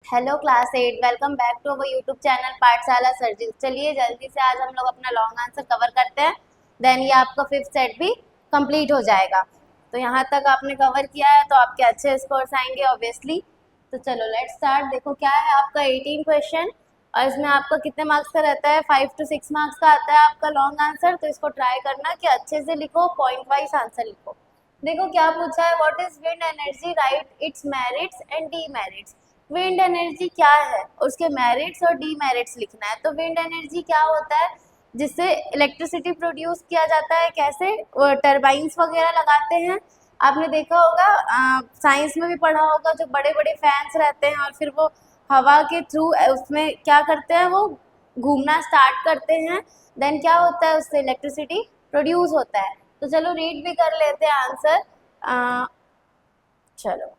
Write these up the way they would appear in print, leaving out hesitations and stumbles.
Hello class 8, welcome back to our YouTube channel Pathshala सर्जिस। चलिए जल्दी से आज हम लोग अपना लॉन्ग आंसर कवर करते हैं, देन ये आपका फिफ्थ सेट भी कंप्लीट हो जाएगा। तो यहाँ तक आपने कवर किया है तो आपके अच्छे स्कोर्स आएंगे ऑब्वियसली। तो चलो लेट्स स्टार्ट। देखो क्या है आपका 18 क्वेश्चन और इसमें आपका कितने मार्क्स का रहता है, 5 to 6 मार्क्स का आता है आपका लॉन्ग आंसर। तो इसको ट्राई करना कि अच्छे से लिखो, पॉइंट वाइज आंसर लिखो। देखो क्या पूछा है, what is wind energy, right it's merits and demerits. Wind energy क्या है, उसके मेरिट्स और डीमेरिट्स लिखना है। तो विंड एनर्जी क्या होता है, जिससे इलेक्ट्रिसिटी प्रोड्यूस किया जाता है। कैसे, टरबाइंस वगैरह लगाते हैं। आपने देखा होगा, साइंस में भी पढ़ा होगा, जो बड़े बड़े फैंस रहते हैं और फिर वो हवा के थ्रू उसमें क्या करते हैं, वो घूमना स्टार्ट करते हैं। देन क्या होता है, उससे इलेक्ट्रिसिटी प्रोड्यूस होता है। तो चलो रीड भी कर लेते हैं आंसर। चलो,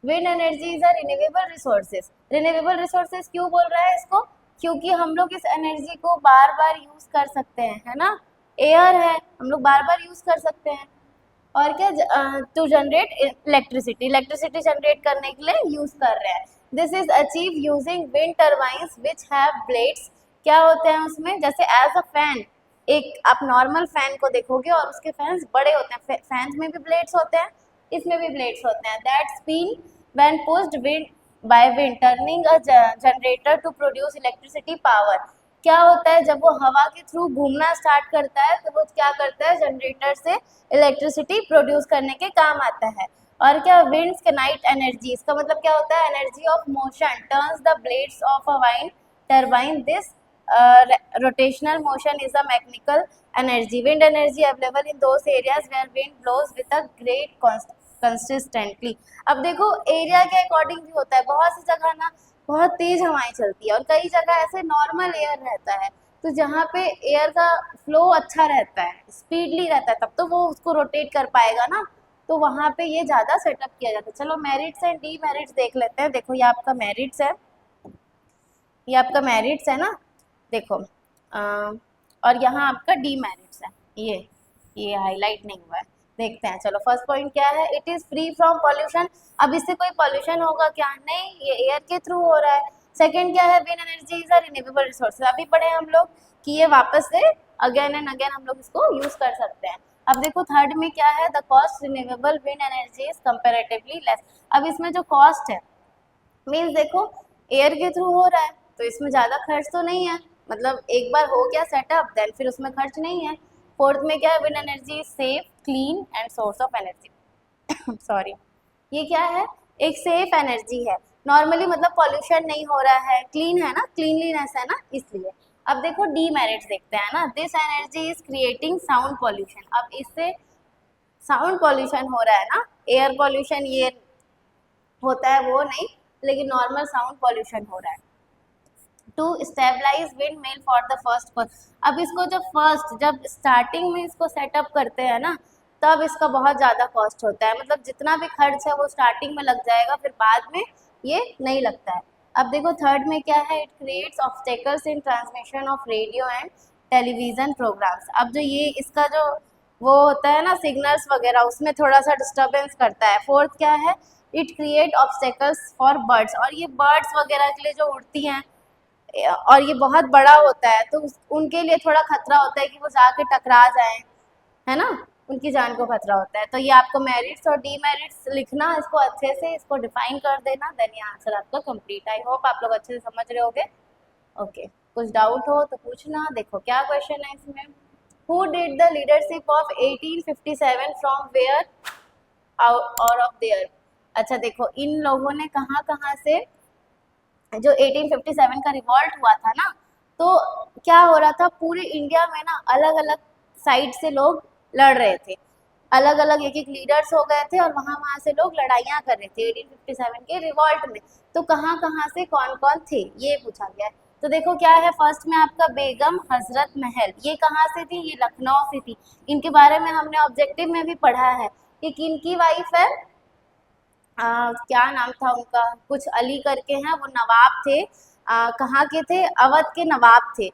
wind energy is a renewable resources. Renewable resources क्यों बोल रहा है इसको, क्योंकि हम लोग इस एनर्जी को बार बार यूज कर सकते हैं, है ना। एयर है, हम लोग बार बार यूज कर सकते हैं। और क्या, to generate electricity, electricity generate करने के लिए यूज कर रहे हैं। This is achieve using wind turbines which have blades. क्या होते हैं उसमें, जैसे एज अ फैन, एक आप नॉर्मल फैन को देखोगे और उसके फैंस बड़े होते हैं, फैंस में भी ब्लेड्स होते हैं, इसमें भी ब्लेड्स होते हैं। That spin when pushed wind by wind turning a generator to produce electricity power. क्या होता है, जब वो हवा के थ्रू घूमना स्टार्ट करता है तो वो क्या करता है, जनरेटर से इलेक्ट्रिसिटी प्रोड्यूस करने के काम आता है। और क्या, विंड्स काइनेटिक एनर्जी, इसका मतलब क्या होता है, energy of motion turns the blades of a wine turbine. This rotational motion is a mechanical energy. Wind energy available in those areas where wind blows with a great consistently. अब देखो area के according भी होता है, बहुत सी जगह ना बहुत तेज हवाएं चलती है और कई जगह ऐसे नॉर्मल एयर रहता है। तो जहाँ पे एयर का फ्लो अच्छा रहता है, स्पीडली रहता है, तब तो वो उसको रोटेट कर पाएगा ना। तो वहाँ पे ये ज़्यादा सेटअप किया जाता है। चलो मेरिट्स एंड डी मेरिट्स देख लेते हैं। देखो ये आपका मेरिट्स है, ये आपका मेरिट्स है ना, देखो और यहाँ आपका डी मेरिट्स है। ये हाईलाइट नहीं हुआ है, देखते हैं। चलो फर्स्ट पॉइंट क्या है, it is free from pollution. अब इससे कोई पॉल्यूशन होगा क्या, नहीं, ये एयर के थ्रू हो रहा है। सेकंड क्या है, wind energy is a renewable resource. अभी पढ़े हम लोग कि ये वापस से अगेन एंड अगेन हम लोग इसको यूज कर सकते हैं। अब देखो थर्ड में क्या है, the cost renewable wind energy is comparatively less. अब इसमें जो कॉस्ट है, मीन्स देखो एयर के थ्रू हो रहा है तो इसमें ज़्यादा खर्च तो नहीं है, मतलब एक बार हो गया सेटअप देन फिर उसमें खर्च नहीं है। फोर्थ में क्या है, wind energy safe clean and source of energy. Sorry, ये क्या है, एक सेफ एनर्जी है, नॉर्मली मतलब पॉल्यूशन नहीं हो रहा है, क्लीन है ना, क्लीनलीनेस है ना, इसलिए। अब देखो डी मेरिट्स देखते हैं ना, this energy is creating sound pollution. अब इससे साउंड पॉल्यूशन हो रहा है ना, एयर पॉल्यूशन ये होता है वो नहीं, लेकिन नॉर्मल साउंड पॉल्यूशन हो रहा है। To stabilise windmill for the first. अब इसको जब स्टार्टिंग में इसको सेटअप करते हैं ना, तब इसका बहुत ज़्यादा कॉस्ट होता है, मतलब जितना भी खर्च है वो स्टार्टिंग में लग जाएगा, फिर बाद में ये नहीं लगता है। अब देखो थर्ड में क्या है, it creates obstacles in transmission of radio and television programmes. अब जो ये इसका जो वो होता है ना सिग्नल्स वगैरह, उसमें थोड़ा सा डिस्टर्बेंस करता है। फोर्थ क्या है, it create obstacles for birds. और ये बर्ड्स वगैरह के लिए जो उड़ती हैं और ये बहुत बड़ा होता है तो उनके लिए थोड़ा खतरा होता है कि वो जाके टकरा जाएं, है ना, उनकी जान को खतरा होता है। तो ये आपको मेरिट्स और डीमेरिट्स लिखना, इसको अच्छे से इसको डिफाइन कर देना, देन ये आंसर आपका कंप्लीट। आई होप आप लोग अच्छे से समझ रहे होगे। ओके, कुछ डाउट हो तो पूछना। देखो क्या क्वेश्चन है इसमें, who did the leadership of 1857 from where or of there. अच्छा देखो इन लोगों ने कहाँ कहाँ से, जो 1857 का रिवॉल्ट हुआ था ना, तो क्या हो रहा था, पूरे इंडिया में ना अलग अलग साइड से लोग लड़ रहे थे, अलग अलग एक एक लीडर्स हो गए थे और वहाँ वहाँ से लोग लड़ाइयाँ कर रहे थे 1857 के रिवॉल्ट में। तो कहाँ कहाँ से कौन कौन थे ये पूछा गया है। तो देखो क्या है, फर्स्ट में आपका बेगम हजरत महल, ये कहाँ से थी, ये लखनऊ से थी। इनके बारे में हमने ऑब्जेक्टिव में भी पढ़ा है कि किनकी वाइफ है, क्या नाम था उनका, कुछ अली करके हैं, वो नवाब थे, कहाँ के थे, अवध के नवाब थे,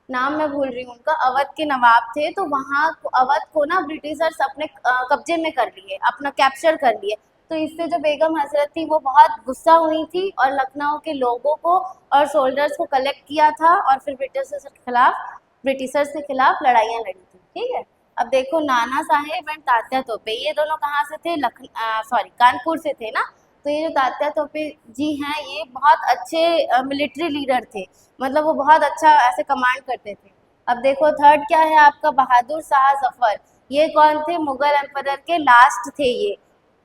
नाम मैं भूल रही हूँ उनका, अवध के नवाब थे। तो वहाँ अवध को ना ब्रिटिशर्स अपने कब्जे में कर लिए, अपना कैप्चर कर लिए। तो इससे जो बेगम हजरत थी वो बहुत गुस्सा हुई थी और लखनऊ के लोगों को और सोल्जर्स को कलेक्ट किया था और फिर ब्रिटिशर्स के खिलाफ लड़ाइयाँ लड़ी थी। ठीक है, अब देखो नाना साहेब एंड तात्या तोपे, ये दोनों कहाँ से थे? कानपुर से थे ना। तो ये जो तात्या तोपे जी हैं ये बहुत अच्छे मिलिट्री लीडर थे, मतलब वो बहुत अच्छा ऐसे कमांड करते थे। अब देखो थर्ड क्या है आपका? बहादुर शाह जफर, ये कौन थे? मुगल एम्परर के लास्ट थे ये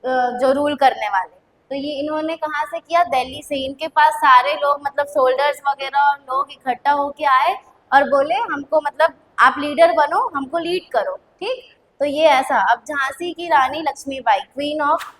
जो रूल करने वाले। तो ये इन्होंने कहाँ से किया? दिल्ली से। इनके पास सारे लोग मतलब सोल्जर्स वगैरह और लोग इकट्ठा होके आए और बोले हमको मतलब आप लीडर बनो, हमको लीड करो। ठीक, तो ये ऐसा। अब झांसी की रानी लक्ष्मीबाई, क्वीन ऑफ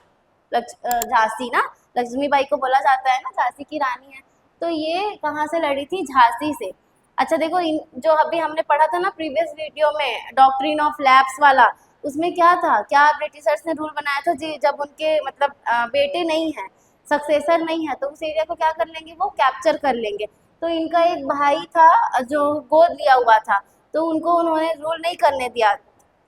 झांसी ना, लक्ष्मीबाई को बोला जाता है ना, झांसी की रानी है। तो ये कहाँ से लड़ी थी? झांसी से। अच्छा देखो जो अभी हमने पढ़ा था ना प्रीवियस वीडियो में, डॉक्ट्रिन ऑफ लैप्स वाला, उसमें क्या था? क्या ब्रिटिशर्स ने रूल बनाया था जी, जब उनके मतलब बेटे नहीं हैं, सक्सेसर नहीं है, तो उस एरिया को क्या कर लेंगे? वो कैप्चर कर लेंगे। तो इनका एक भाई था जो गोद लिया हुआ था, तो उनको उन्होंने रूल नहीं करने दिया,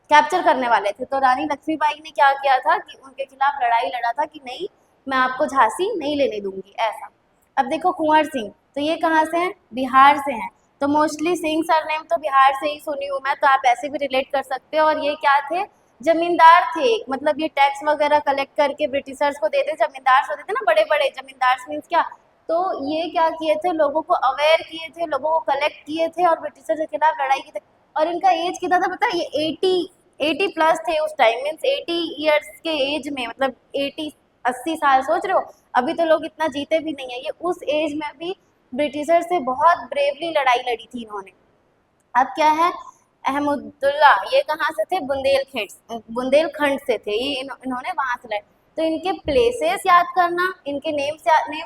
कैप्चर करने वाले थे। तो रानी लक्ष्मीबाई ने क्या किया था कि उनके खिलाफ लड़ाई लड़ा था कि नहीं, मैं आपको झांसी नहीं लेने दूंगी, ऐसा। अब देखो कुंवर सिंह, तो ये कहाँ से हैं? बिहार से हैं। तो मोस्टली सिंह सरनेम तो बिहार से ही सुनी हूँ मैं, तो आप ऐसे भी रिलेट कर सकते हो। और ये क्या थे? जमींदार थे, मतलब ये टैक्स वगैरह कलेक्ट करके ब्रिटिशर्स को देते, जमींदार होते थे ना बड़े बड़े, जमींदार मीन्स क्या? तो ये क्या किए थे? लोगों को अवेयर किए थे, लोगों को कलेक्ट किए थे और ब्रिटिशर्स के खिलाफ लड़ाई की थे। और इनका एज कितना था पता है? ये 80 प्लस थे उस टाइम, मीन्स 80 ईयर्स के एज में, मतलब 80 साल, सोच रहे हो? अभी तो लोग इतना जीते भी नहीं है, ये उस एज में भी ब्रिटिशर से बहुत ब्रेवली लड़ाई लड़ी थी इन्होंने। अब क्या है? अहमदुल्ला, ये कहाँ से थे? बुंदेलखंड से थे ये, इन्होंने वहां से लड़े। तो इनके प्लेसेस याद करना, इनके नेम्स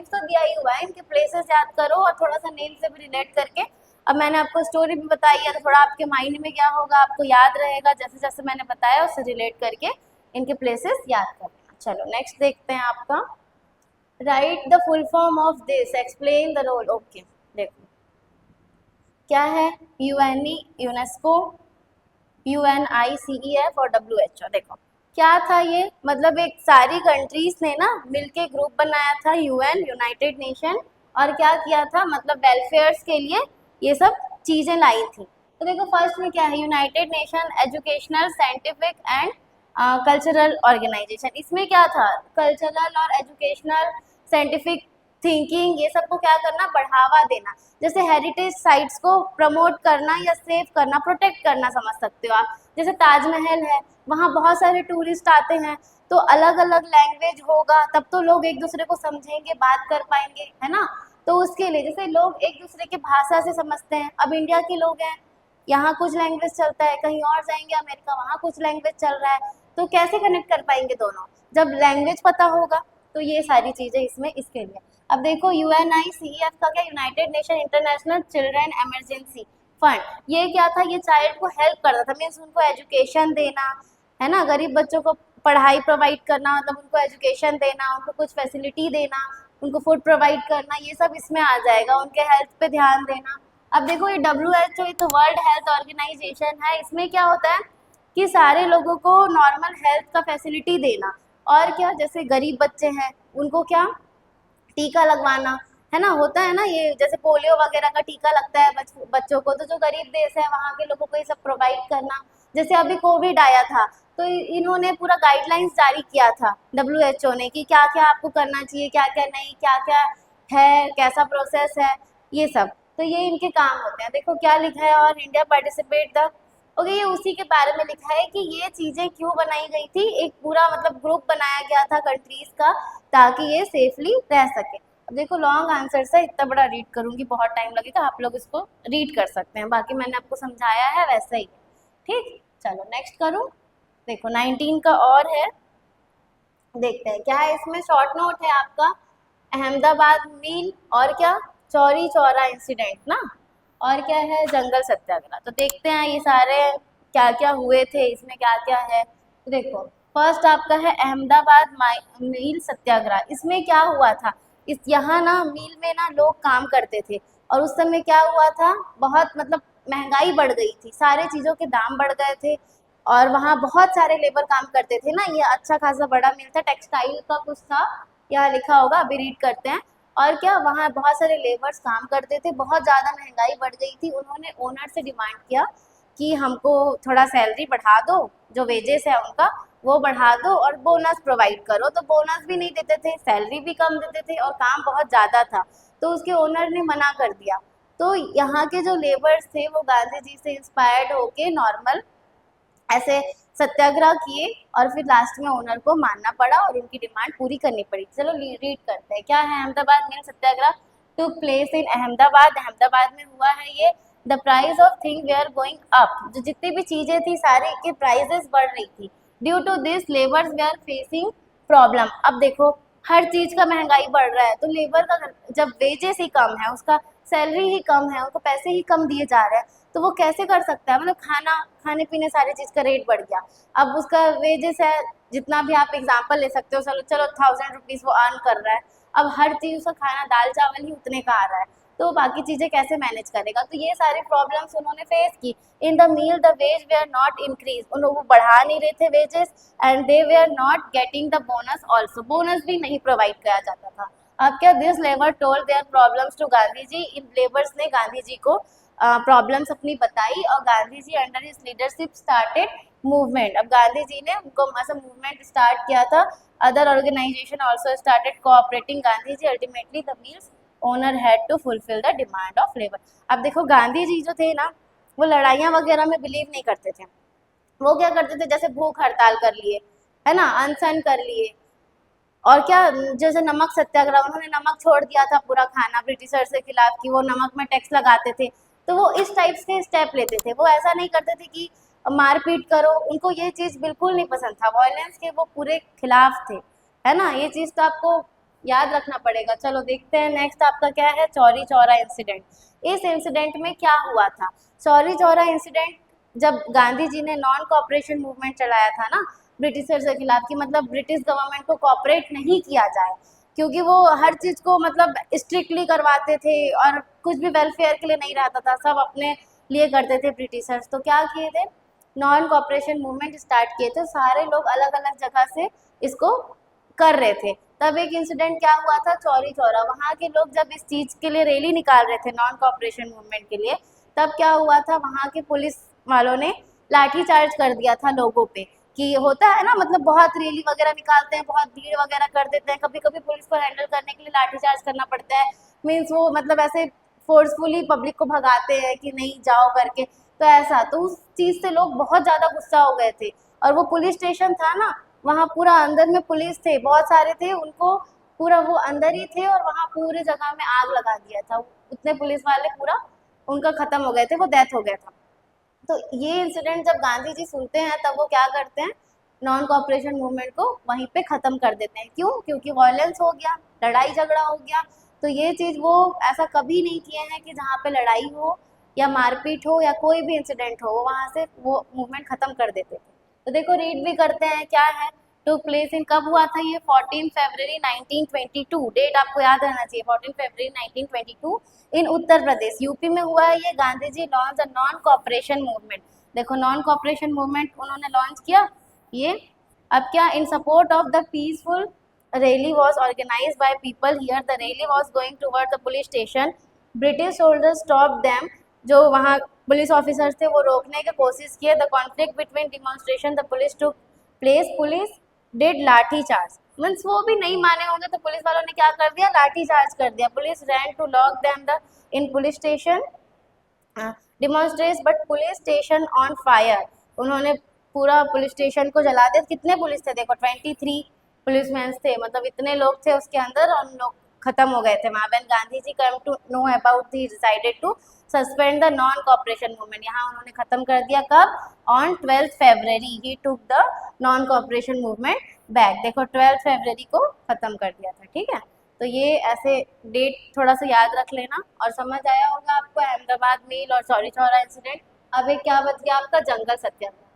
तो दिया ही हुआ है, इनके प्लेसेस याद करो और थोड़ा सा नेम से भी रिलेट करके। अब मैंने आपको स्टोरी भी बताई है तो थोड़ा आपके माइंड में क्या होगा, आपको याद रहेगा, जैसे जैसे मैंने बताया उससे रिलेट करके इनके प्लेसेस याद कर लेना। चलो नेक्स्ट देखते हैं आपका, write the full form of this, explain the role. Okay, देखो क्या है? यूनेस्को, UNICEF और WHO। देखो क्या था ये, मतलब एक सारी कंट्रीज ने ना मिलके ग्रुप बनाया था, UN, यूनाइटेड नेशन, और क्या किया था? मतलब वेलफेयर्स के लिए ये सब चीजें लाई थी। तो देखो फर्स्ट में क्या है? United Nation Educational, Scientific and Cultural Organization. इसमें क्या था? कल्चरल और एजुकेशनल, साइंटिफिक थिंकिंग, ये सबको क्या करना? बढ़ावा देना। जैसे हेरिटेज साइट्स को प्रमोट करना या सेव करना, प्रोटेक्ट करना समझ सकते हो आप। जैसे ताजमहल है, वहाँ बहुत सारे टूरिस्ट आते हैं, तो अलग अलग लैंग्वेज होगा तब तो लोग एक दूसरे को समझेंगे, बात कर पाएंगे, है ना। तो उसके लिए जैसे लोग एक दूसरे के भाषा से समझते हैं, अब इंडिया के लोग हैं, यहाँ कुछ लैंग्वेज चलता है, कहीं और जाएंगे अमेरिका, वहाँ कुछ लैंग्वेज चल रहा है, तो कैसे कनेक्ट कर पाएंगे दोनों? जब लैंग्वेज पता होगा। तो ये सारी चीज़ें इसमें इसके लिए। अब देखो UNICEF का क्या? United nation international children emergency fund. ये क्या था? ये चाइल्ड को हेल्प करता था, मीन्स उनको एजुकेशन देना, है ना, गरीब बच्चों को पढ़ाई प्रोवाइड करना, मतलब उनको एजुकेशन देना, उनको कुछ फैसिलिटी देना, उनको फूड प्रोवाइड करना, ये सब इसमें आ जाएगा, उनके हेल्थ पे ध्यान देना। अब देखो ये WHO, ये तो वर्ल्ड हेल्थ ऑर्गेनाइजेशन है, इसमें क्या होता है कि सारे लोगों को नॉर्मल हेल्थ का फैसिलिटी देना। और क्या? जैसे गरीब बच्चे हैं उनको क्या? टीका लगवाना, है ना, होता है ना, ये जैसे पोलियो वगैरह का टीका लगता है बच्चों को, तो जो गरीब देश है वहाँ के लोगों को ये सब प्रोवाइड करना। जैसे अभी कोविड आया था तो इन्होंने पूरा गाइडलाइंस जारी किया था WHO ने कि क्या क्या आपको करना चाहिए, क्या क्या नहीं, क्या क्या है, कैसा प्रोसेस है, ये सब। तो ये इनके काम होते हैं। देखो क्या लिखा है, और इंडिया पार्टिसिपेट द, ओके, ये उसी के बारे में लिखा है कि ये चीज़ें क्यों बनाई गई थी, एक पूरा मतलब ग्रुप बनाया गया था कंट्रीज का ताकि ये सेफली रह सके। अब देखो लॉन्ग आंसर है, इतना बड़ा रीड करूंगी बहुत टाइम लगेगा, आप लोग इसको रीड कर सकते हैं, बाकी मैंने आपको समझाया है वैसा ही। ठीक, चलो नेक्स्ट करूँ। देखो 19 का और है, देखते हैं क्या है इसमें। शॉर्ट नोट है आपका, अहमदाबाद मील, और क्या? चौरी चौरा इंसिडेंट ना, और क्या है? जंगल सत्याग्रह। तो देखते हैं ये सारे क्या क्या हुए थे, इसमें क्या क्या है। तो देखो फर्स्ट आपका है अहमदाबाद मील सत्याग्रह। इसमें क्या हुआ था? इस यहाँ ना मील में ना लोग काम करते थे, और उस समय क्या हुआ था, बहुत मतलब महंगाई बढ़ गई थी, सारे चीज़ों के दाम बढ़ गए थे, और वहाँ बहुत सारे लेबर काम करते थे ना, ये अच्छा खासा बड़ा मिल था, टेक्सटाइल का कुछ था, यहाँ लिखा होगा, अभी रीड करते हैं। और क्या वहाँ बहुत सारे लेबर्स काम करते थे, बहुत ज़्यादा महंगाई बढ़ गई थी, उन्होंने ओनर से डिमांड किया कि हमको थोड़ा सैलरी बढ़ा दो, जो वेजेस है उनका वो बढ़ा दो और बोनस प्रोवाइड करो। तो बोनस भी नहीं देते थे, सैलरी भी कम देते थे और काम बहुत ज़्यादा था, तो उसके ओनर ने मना कर दिया। तो यहाँ के जो लेबर्स थे वो गांधी जी से इंस्पायर्ड होके नॉर्मल ऐसे सत्याग्रह किए और फिर लास्ट में ओनर को मानना पड़ा और उनकी डिमांड पूरी करनी पड़ी। चलो रीड करते हैं क्या है। Ahmedabad mill Satyagraha took place in Ahmedabad. Ahmedabad में हुआ है ये। The price of thing they are going up, जो जितनी भी चीजें थी सारी की प्राइजेस बढ़ रही थी। Due to this labours we are facing problem. अब देखो हर चीज का महंगाई बढ़ रहा है, तो लेबर का जब वेजेस ही कम है, उसका सैलरी ही कम है, उनको पैसे ही कम दिए जा रहे हैं, तो वो कैसे कर सकता है। मतलब खाने पीने सारी चीज़ का रेट बढ़ गया, अब उसका वेजेस है जितना भी, आप एग्जांपल ले सकते हो, चलो चलो 1000 रुपीज़ वो अर्न कर रहा है, अब हर चीज़ उसका खाना दाल चावल ही उतने का आ रहा है, तो बाकी चीज़ें कैसे मैनेज करेगा। तो ये सारी प्रॉब्लम्स उन्होंने फेस की। In the mill the wage they are not increase, उन लोगों को बढ़ा नहीं रहे थे wages, and they they are not getting the bonus also, bonus भी नहीं प्रोवाइड किया जाता था। अब क्या, this labour told their problems to Gandhi ji. इन लेबर्स ने गांधी जी को प्रॉब्लम्स अपनी बताई और Gandhi ji under his leadership started movement. अब गांधी जी ने उनको ऐसा मूवमेंट स्टार्ट किया था। Other organisation also started cooperating Gandhi ji. Ultimately the mills owner had to fulfil the demand of labour. अब देखो गांधी जी जो थे ना, वो लड़ाइयाँ वगैरह में बिलीव नहीं करते थे। वो क्या करते थे, जैसे भूख हड़ताल कर लिए, है ना, अनशन कर लिए, और क्या, जैसे नमक सत्याग्रह, उन्होंने नमक छोड़ दिया था पूरा खाना ब्रिटिशर्स के खिलाफ, कि वो नमक में टैक्स लगाते थे, तो वो इस टाइप से स्टेप लेते थे। वो ऐसा नहीं करते थे कि मारपीट करो, उनको ये चीज़ बिल्कुल नहीं पसंद था, वायलेंस के वो पूरे खिलाफ थे, है ना। ये चीज़ तो आपको याद रखना पड़ेगा। चलो देखते हैं नेक्स्ट आपका क्या है, चौरी चौरा इंसिडेंट। इस इंसिडेंट में क्या हुआ था, चौरी चौरा इंसिडेंट, जब गांधी जी ने नॉन कॉपरेशन मूवमेंट चलाया था ना ब्रिटिशर्स के खिलाफ, की मतलब ब्रिटिश गवर्नमेंट को कॉपरेट नहीं किया जाए, क्योंकि वो हर चीज़ को मतलब स्ट्रिक्टली करवाते थे और कुछ भी वेलफेयर के लिए नहीं रहता था, सब अपने लिए करते थे ब्रिटिशर्स। तो क्या किए थे, नॉन कॉपरेशन मूवमेंट स्टार्ट किए थे, सारे लोग अलग अलग जगह से इसको कर रहे थे। तब एक इंसिडेंट क्या हुआ था, चौरी चौरा, वहाँ के लोग जब इस चीज़ के लिए रैली निकाल रहे थे नॉन कॉपरेशन मूवमेंट के लिए, तब क्या हुआ था, वहाँ के पुलिस वालों ने लाठी चार्ज कर दिया था लोगों पे। कि होता है ना, मतलब बहुत रैली वगैरह निकालते हैं, बहुत भीड़ वगैरह कर देते हैं, कभी कभी पुलिस को हैंडल करने के लिए लाठी चार्ज करना पड़ता है, मीन्स वो मतलब ऐसे फोर्सफुली पब्लिक को भगाते हैं कि नहीं जाओ करके, तो ऐसा, तो उस चीज़ से लोग बहुत ज़्यादा गुस्सा हो गए थे। और वो पुलिस स्टेशन था ना, वहाँ पूरा अंदर में पुलिस थे, बहुत सारे थे, उनको पूरा वो अंदर ही थे और वहाँ पूरी जगह में आग लगा दिया था, उतने पुलिस वाले पूरा उनका ख़त्म हो गए थे, वो डेथ हो गया था। तो ये इंसिडेंट जब गांधी जी सुनते हैं तब वो क्या करते हैं, नॉन कॉपरेशन मूवमेंट को वहीं पे ख़त्म कर देते हैं। क्यों, क्योंकि वायलेंस हो गया, लड़ाई झगड़ा हो गया। तो ये चीज़ वो ऐसा कभी नहीं किए हैं कि जहाँ पे लड़ाई हो या मारपीट हो या कोई भी इंसिडेंट हो, वो वहाँ से वो मूवमेंट ख़त्म कर देते थे। तो देखो रीड भी करते हैं क्या है। टुक प्लेस इन, कब हुआ था ये, 14 फरवरी 1922। डेट आपको याद रहना चाहिए, 14 फरवरी 1922 इन उत्तर प्रदेश, यूपी में हुआ है ये। Gandhi ji launch the non cooperation movement. देखो नॉन कॉपरेशन मूवमेंट उन्होंने लॉन्च किया ये। अब क्या, in support of the peaceful rally was organise by people here. The rally was going toward the police station. British soldiers stop them, जो वहाँ police officers थे वो रोकने की कोशिश किए। The conflict between demonstration the police to place, police did lathi charge, means वो भी नहीं माने होंगे तो पुलिस वालों ने क्या कर दिया, लाठी चार्ज कर दिया। Police ran to lock them the in police station demonstrate but police station on fire. उन्होंने पूरा पुलिस स्टेशन को जला दिया। कितने पुलिस थे देखो, 23 पुलिसमैन थे, मतलब इतने लोग थे उसके अंदर और लोग खत्म हो गए थे वहाँ। When Gandhi ji come to know about the decided to suspend the non cooperation movement. यहाँ उन्होंने खत्म कर दिया कब, on 12 February he took the non cooperation movement back. देखो 12 फरवरी को खत्म कर दिया था, ठीक है। तो ये ऐसे डेट थोड़ा सा याद रख लेना और समझ आया होगा आपको अहमदाबाद मिल और चौरी चौरा इंसिडेंट। अब एक क्या बच गया आपका, जंगल सत्याग्रह।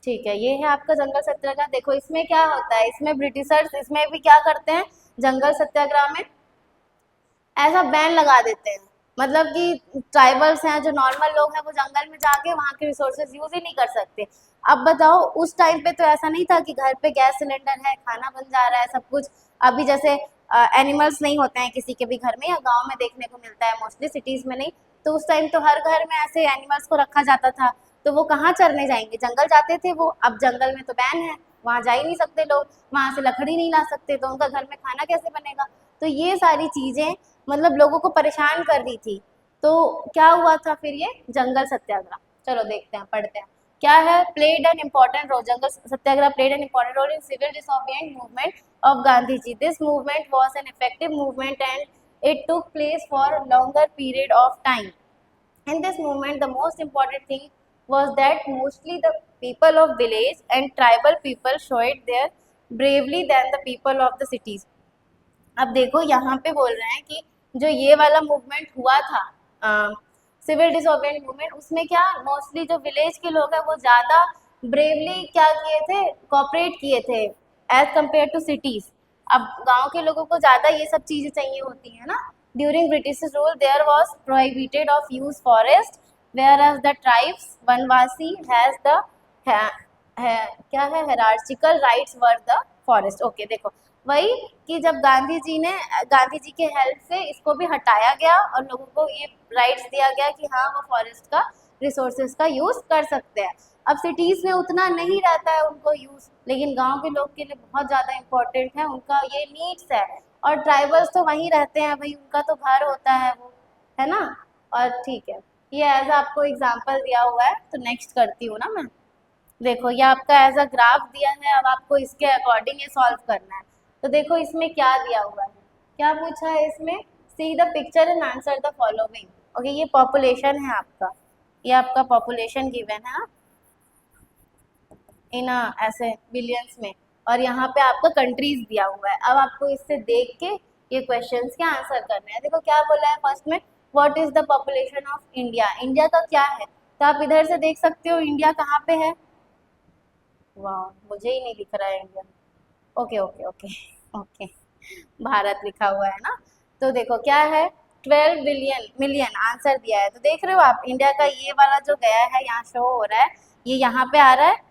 ठीक है, ये है आपका जंगल सत्याग्रह। देखो इसमें क्या होता है, इसमें ब्रिटिशर्स इसमें भी क्या करते हैं, जंगल सत्याग्रह में ऐसा बैन लगा देते हैं, मतलब कि ट्राइबल्स हैं, जो नॉर्मल लोग हैं, वो जंगल में जाके वहाँ के रिसोर्सेज यूज ही नहीं कर सकते। अब बताओ, उस टाइम पे तो ऐसा नहीं था कि घर पे गैस सिलेंडर है, खाना बन जा रहा है, सब कुछ। अभी जैसे एनिमल्स नहीं होते हैं किसी के भी घर में, या गांव में देखने को मिलता है, मोस्टली सिटीज में नहीं। तो उस टाइम तो हर घर में ऐसे एनिमल्स को रखा जाता था। तो वो कहाँ चरने जाएंगे, जंगल जाते थे वो। अब जंगल में तो बैन है, वहाँ जा ही नहीं सकते लोग, वहाँ से लकड़ी नहीं ला सकते, तो उनका घर में खाना कैसे बनेगा। तो ये सारी चीजें मतलब लोगों को परेशान कर रही थी। तो क्या हुआ था फिर, ये जंगल सत्याग्रह। चलो देखते हैं, पढ़ते हैं क्या है। Played an important role, Jungle Satyagraha played an important role in civil disobedient movement of Gandhiji. This movement was an effective movement and it took place for a longer period of time. In this movement, the most important thing was that mostly the people of village and tribal people showed their bravely than the people of the cities. अब देखो यहाँ पे बोल रहे हैं कि जो ये वाला मूवमेंट हुआ था, सिविल डिसोबिडियंट मूवमेंट, उसमें क्या मोस्टली जो विलेज के लोग हैं वो ज़्यादा ब्रेवली क्या किए थे, कॉपरेट किए थे एज कम्पेयर टू सिटीज़। अब गांव के लोगों को ज़्यादा ये सब चीज़ें चाहिए होती है ना। During British rule there was prohibited of use forest, whereas the tribes वनवासी हैज़ द क्या है, hierarchical rights over the forest. Okay, देखो वही कि जब गांधी जी के हेल्प से इसको भी हटाया गया और लोगों को ये राइट्स दिया गया कि हाँ वो फॉरेस्ट का रिसोर्सेज का यूज़ कर सकते हैं। अब सिटीज़ में उतना नहीं रहता है उनको यूज़, लेकिन गांव के लोग के लिए बहुत ज़्यादा इम्पोर्टेंट है, उनका ये नीड्स है। और ट्राइबल्स तो वहीं रहते हैं भाई, उनका तो घर होता है वो, है ना। और ठीक है, ये एज आपको एग्जाम्पल दिया हुआ है, तो नेक्स्ट करती हूँ ना मैं। देखो ये आपका एज अ ग्राफ दिया है, अब आपको इसके अकॉर्डिंग ये सॉल्व करना है। तो देखो इसमें क्या दिया हुआ है, क्या पूछा है इसमें, see the picture and answer the following. Okay, ये पॉपुलेशन है आपका, ये आपका पॉपुलेशन गिवन है इन ऐसे बिलियंस में, और यहाँ पे आपका कंट्रीज दिया हुआ है। अब आपको इससे देख के ये क्वेश्चंस के आंसर करने हैं। देखो क्या बोला है फर्स्ट में, what is the population of India, India का क्या है। तो आप इधर से देख सकते हो इंडिया कहाँ पे है, वाह मुझे ही नहीं दिख रहा है India. Okay okay okay okay, Bharat लिखा हुआ है ना। तो देखो क्या है, 12 बिलियन मिलियन आंसर दिया है। तो देख रहे हो आप, इंडिया का ये वाला जो गया है यहाँ शो हो रहा है, ये यहाँ पे आ रहा है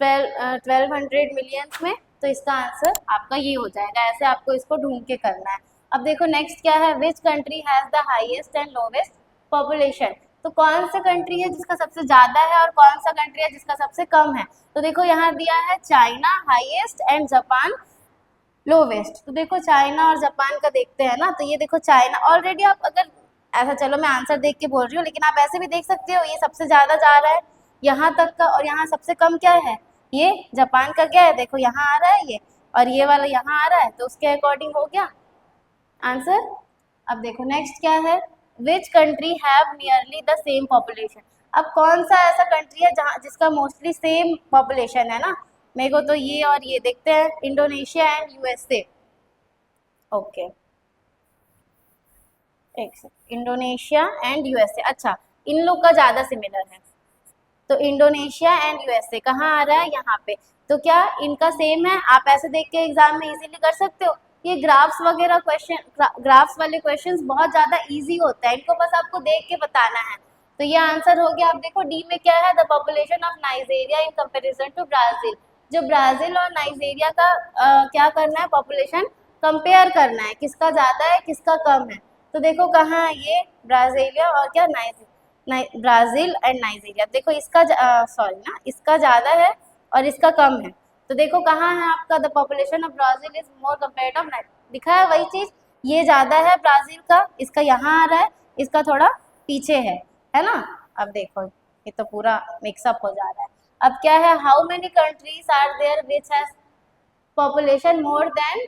1200 मिलियंस में। तो इसका आंसर आपका ये हो जाएगा। ऐसे आपको इसको ढूंढ के करना है। अब देखो नेक्स्ट क्या है, which country has the highest and lowest population. तो कौन सा कंट्री है जिसका सबसे ज़्यादा है और कौन सा कंट्री है जिसका सबसे कम है। तो देखो यहाँ दिया है China highest and Japan lowest. तो देखो चाइना और जापान का देखते हैं ना। तो ये देखो चाइना ऑलरेडी, आप अगर ऐसा, चलो मैं आंसर देख के बोल रही हूँ, लेकिन आप ऐसे भी देख सकते हो, ये सबसे ज़्यादा जा रहा है यहाँ तक का, और यहाँ सबसे कम क्या है, ये जापान का क्या है, देखो यहाँ आ रहा है ये, और ये वाला यहाँ आ रहा है। तो उसके अकॉर्डिंग हो गया आंसर। अब देखो नेक्स्ट क्या है, which country have nearly the same population. अब कौन सा ऐसा कंट्री है जहाँ जिसका मोस्टली सेम पॉपुलेशन है ना। मेरे को तो ये और ये देखते हैं, इंडोनेशिया एंड यूएसए। ओके एक सेकंड, इंडोनेशिया एंड यूएसए, अच्छा इन लोग का ज़्यादा सिमिलर है। तो इंडोनेशिया एंड यूएसए कहाँ आ रहा है, यहाँ पे। तो क्या इनका सेम है, आप ऐसे देख के एग्जाम में इजीली कर सकते हो। ये ग्राफ्स वगैरह क्वेश्चन, ग्राफ्स वाले क्वेश्चंस बहुत ज़्यादा इजी होता है, इनको बस आपको देख के बताना है। तो ये आंसर हो गया। आप देखो डी में क्या है, the population of Nigeria in comparison to Brazil. जो ब्राज़ील और नाइजेरिया का क्या करना है, पॉपुलेशन कंपेयर करना है, किसका ज़्यादा है किसका कम है। तो देखो कहाँ है ये, ब्राज़ीलिया और क्या ब्राज़ील एंड नाइजीरिया। देखो इसका सॉरी ना, इसका ज़्यादा है और इसका कम है। तो देखो कहाँ है आपका, the population of Brazil is more compared of लिखा है वही चीज़, ये ज़्यादा है ब्राज़ील का, इसका यहाँ आ रहा है, इसका थोड़ा पीछे है ना। अब देखो ये तो पूरा मिक्सअप हो जा रहा है। अब क्या है, how many countries are there which has population more than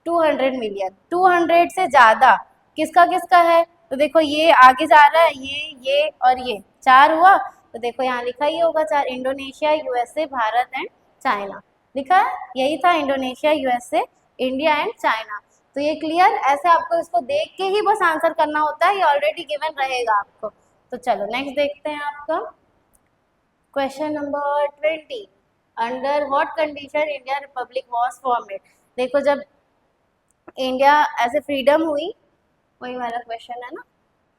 200 million. 200 से ज़्यादा किसका किसका है। तो देखो ये आगे जा रहा है, ये और ये 4 हुआ। तो देखो यहाँ लिखा ही होगा 4, Indonesia USA Bharat and China लिखा है, यही था Indonesia USA India and China. तो ये क्लियर, ऐसे आपको इसको देख के ही बस आंसर करना होता है, ये ऑलरेडी गिवन रहेगा आपको। तो चलो नेक्स्ट देखते हैं आपका question number 20, under what condition India Republic was formed. देखो जब इंडिया ऐसे फ्रीडम हुई, वही वाला क्वेश्चन है ना,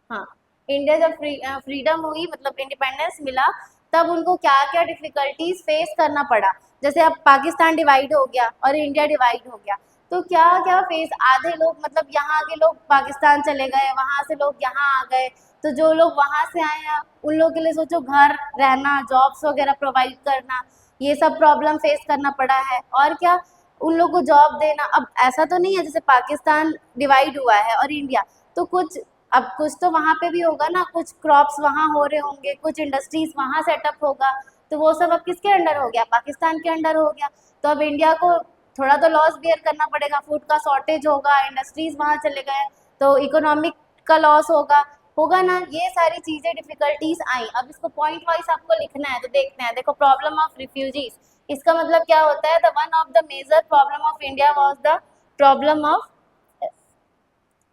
हाँ, इंडिया जब फ्रीडम हुई, मतलब इंडिपेंडेंस मिला, तब उनको क्या क्या डिफिकल्टीज फेस करना पड़ा। जैसे अब पाकिस्तान डिवाइड हो गया और इंडिया डिवाइड हो गया, तो क्या क्या फेस, आधे लोग मतलब यहाँ के लोग पाकिस्तान चले गए, वहां से लोग यहाँ आ गए, तो जो लोग वहां से आए हैं उन लोगों के लिए सोचो घर, रहना, जॉब्स वगैरह प्रोवाइड करना, ये सब प्रॉब्लम फेस करना पड़ा है। और क्या, उन लोग को जॉब देना। अब ऐसा तो नहीं है जैसे पाकिस्तान डिवाइड हुआ है और इंडिया, तो कुछ, अब कुछ तो वहाँ पे भी होगा ना, कुछ क्रॉप्स वहाँ हो रहे होंगे, कुछ इंडस्ट्रीज वहाँ सेटअप होगा, तो वो सब अब किसके अंडर हो गया, पाकिस्तान के अंडर हो गया। तो अब इंडिया को थोड़ा तो लॉस बियर करना पड़ेगा, फूड का शॉर्टेज होगा, इंडस्ट्रीज वहाँ चले गए, तो इकोनॉमिक का लॉस होगा, होगा ना। ये सारी चीजें डिफिकल्टीज आई। अब इसको पॉइंट वाइज आपको लिखना है, तो देखते हैं। देखो, प्रॉब्लम ऑफ रिफ्यूजीज, इसका मतलब क्या होता है, the one of the major problem of India was the problem of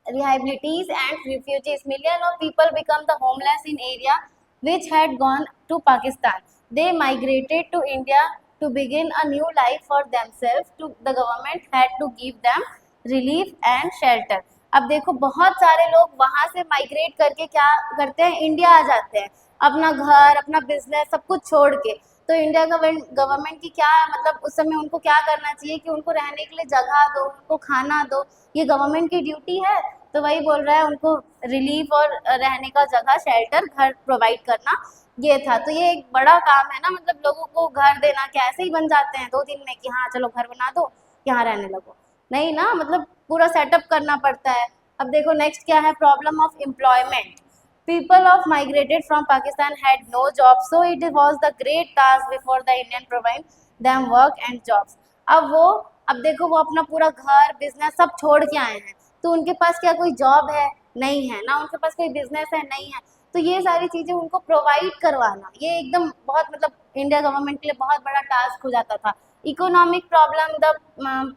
rehabilitees and refugees. Millions of people become the homeless in area which had gone to Pakistan. They migrated to India to begin a new life for themselves. The government had to give them relief and shelter. अब देखो, बहुत सारे लोग वहाँ से migrate करके क्या करते हैं, इंडिया आ जाते हैं, अपना घर, अपना बिजनेस, सब कुछ छोड़ के। तो इंडिया गवर्नमेंट की क्या, मतलब उस समय उनको क्या करना चाहिए कि उनको रहने के लिए जगह दो, उनको खाना दो, ये गवर्नमेंट की ड्यूटी है। तो वही बोल रहा है, उनको रिलीफ और रहने का जगह, शेल्टर, घर प्रोवाइड करना, ये था। तो ये एक बड़ा काम है ना, मतलब लोगों को घर देना, क्या ऐसे ही बन जाते हैं 2 दिन में कि हाँ चलो घर बना दो, यहाँ रहने लगो, नहीं ना, मतलब पूरा सेटअप करना पड़ता है। अब देखो नेक्स्ट क्या है, problem of employment. People of migrated from Pakistan had no jobs, so it was the great task before the Indian provide them work and jobs. अब देखो, वो अपना पूरा घर, बिजनेस सब छोड़ के आए हैं, तो उनके पास क्या कोई जॉब है, नहीं है ना, उनके पास कोई बिजनेस है, नहीं है। तो ये सारी चीजें उनको प्रोवाइड करवाना, ये एकदम बहुत, मतलब इंडिया गवर्नमेंट के लिए बहुत बड़ा टास्क हो जाता था। Economic problem, the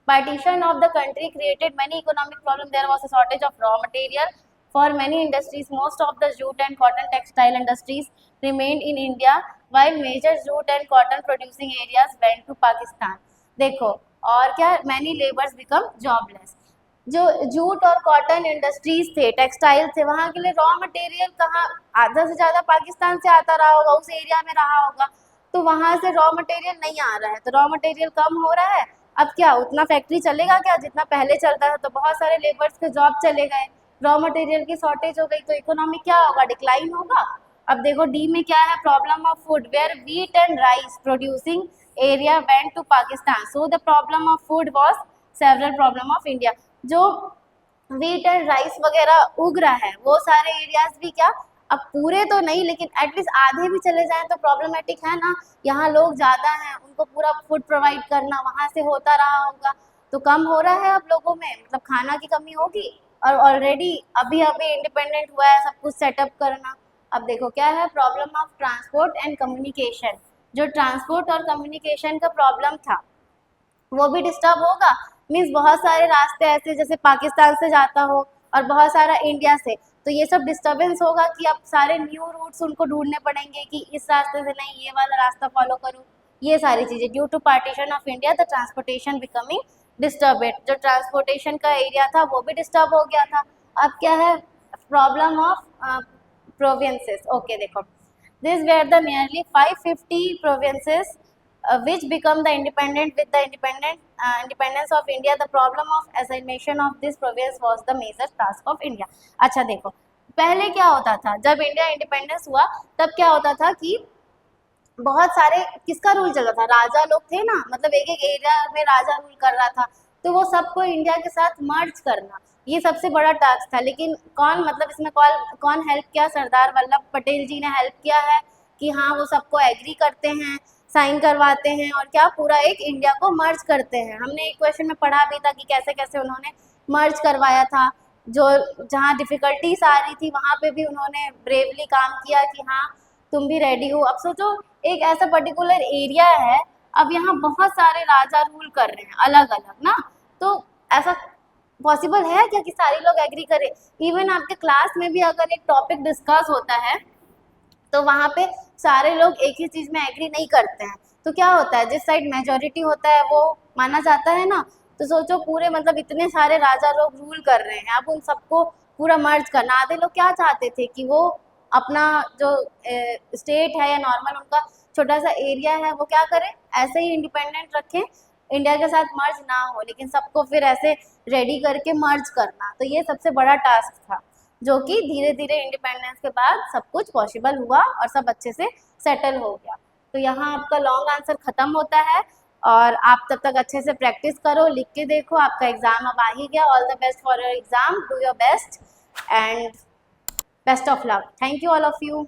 partition of the country created many economic problems. There was a shortage of raw material for many industries. Most of the jute and cotton textile industries remained in India, while major jute and cotton producing areas went to Pakistan. देखो, और क्या, many laborers become jobless. जो jute और cotton industries थे, textile थे, वहाँ के लिए रॉ मटेरियल कहाँ, आधा से ज़्यादा पाकिस्तान से आता रहा होगा, उस एरिया में रहा होगा, तो वहाँ से रॉ मटेरियल नहीं आ रहा है, तो रॉ मटेरियल कम हो रहा है। अब क्या उतना फैक्ट्री चलेगा क्या जितना पहले चलता था, तो बहुत सारे लेबर्स के जॉब चले गए, रॉ मटेरियल की शॉर्टेज हो गई, तो इकोनॉमी क्या होगा, डिक्लाइन होगा। अब देखो डी में क्या है, problem of food, where wheat and rice producing area went to Pakistan, so the problem of food was several problem of India. जो व्हीट एंड राइस वगैरह उग रहा है, वो सारे एरियाज भी क्या, अब पूरे तो नहीं लेकिन एटलीस्ट आधे भी चले जाएं तो प्रॉब्लमेटिक है ना। यहाँ लोग ज़्यादा हैं, उनको पूरा फूड प्रोवाइड करना वहाँ से होता रहा होगा, तो कम हो रहा है अब लोगों में, मतलब खाना की कमी होगी। और ऑलरेडी अभी अभी इंडिपेंडेंट हुआ है, सब कुछ सेटअप करना। अब देखो क्या है, problem of transport and communication. जो ट्रांसपोर्ट और कम्युनिकेशन का प्रॉब्लम था वो भी डिस्टर्ब होगा। मीन्स बहुत सारे रास्ते ऐसे जैसे पाकिस्तान से जाता हो और बहुत सारा इंडिया से, तो ये सब डिस्टर्बेंस होगा कि अब सारे न्यू रूट्स उनको ढूंढने पड़ेंगे कि इस रास्ते से नहीं, ये वाला रास्ता फॉलो करूँ, ये सारी चीज़ें। Due to partition of India the transportation becoming disturbed, जो ट्रांसपोर्टेशन का एरिया था वो भी डिस्टर्ब हो गया था। अब क्या है, प्रॉब्लम ऑफ प्रोविंसेस। ओके देखो, this were the nearly 550 provinces which become the independent with the independence of India. The problem of assignation of this province was the major task of India. अच्छा देखो, पहले क्या होता था, जब India independence हुआ तब क्या होता था कि बहुत सारे, किसका रूल चल रहा था, राजा लोग थे ना, मतलब एक एक एरिया में राजा रूल कर रहा था, तो वो सबको इंडिया के साथ मर्ज करना, ये सबसे बड़ा टास्क था। लेकिन कौन, मतलब इसमें कौन हेल्प किया, सरदार वल्लभ पटेल जी ने हेल्प किया है कि हाँ वो सबको एग्री करते हैं, साइन करवाते हैं और क्या पूरा एक इंडिया को मर्ज करते हैं। हमने एक क्वेश्चन में पढ़ा भी था कि कैसे कैसे उन्होंने मर्ज करवाया था, जो जहाँ डिफिकल्टीज आ रही थी वहाँ पे भी उन्होंने ब्रेवली काम किया कि हाँ तुम भी रेडी हो। अब सोचो, एक ऐसा पर्टिकुलर एरिया है, अब यहाँ बहुत सारे राजा रूल कर रहे हैं अलग अलग ना, तो ऐसा पॉसिबल है क्या कि सारे लोग एग्री करें। इवन आपके क्लास में भी अगर एक टॉपिक डिस्कस होता है तो वहाँ पे सारे लोग एक ही चीज़ में एग्री नहीं करते हैं, तो क्या होता है, जिस साइड मेजॉरिटी होता है वो माना जाता है ना। तो सोचो पूरे, मतलब इतने सारे राजा लोग रूल कर रहे हैं, अब उन सबको पूरा मर्ज करना। आधे लोग क्या चाहते थे कि वो अपना जो स्टेट है या नॉर्मल उनका छोटा सा एरिया है वो क्या करें, ऐसे ही इंडिपेंडेंट रखें, इंडिया के साथ मर्ज ना हो, लेकिन सबको फिर ऐसे रेडी करके मर्ज करना, तो ये सबसे बड़ा टास्क था, जो कि धीरे धीरे इंडिपेंडेंस के बाद सब कुछ पॉसिबल हुआ और सब अच्छे से सेटल हो गया। तो यहाँ आपका लॉन्ग आंसर खत्म होता है, और आप तब तक अच्छे से प्रैक्टिस करो, लिख के देखो, आपका एग्जाम अब आ ही गया। All the best for your exam, do your best and best of luck. Thank you all of you.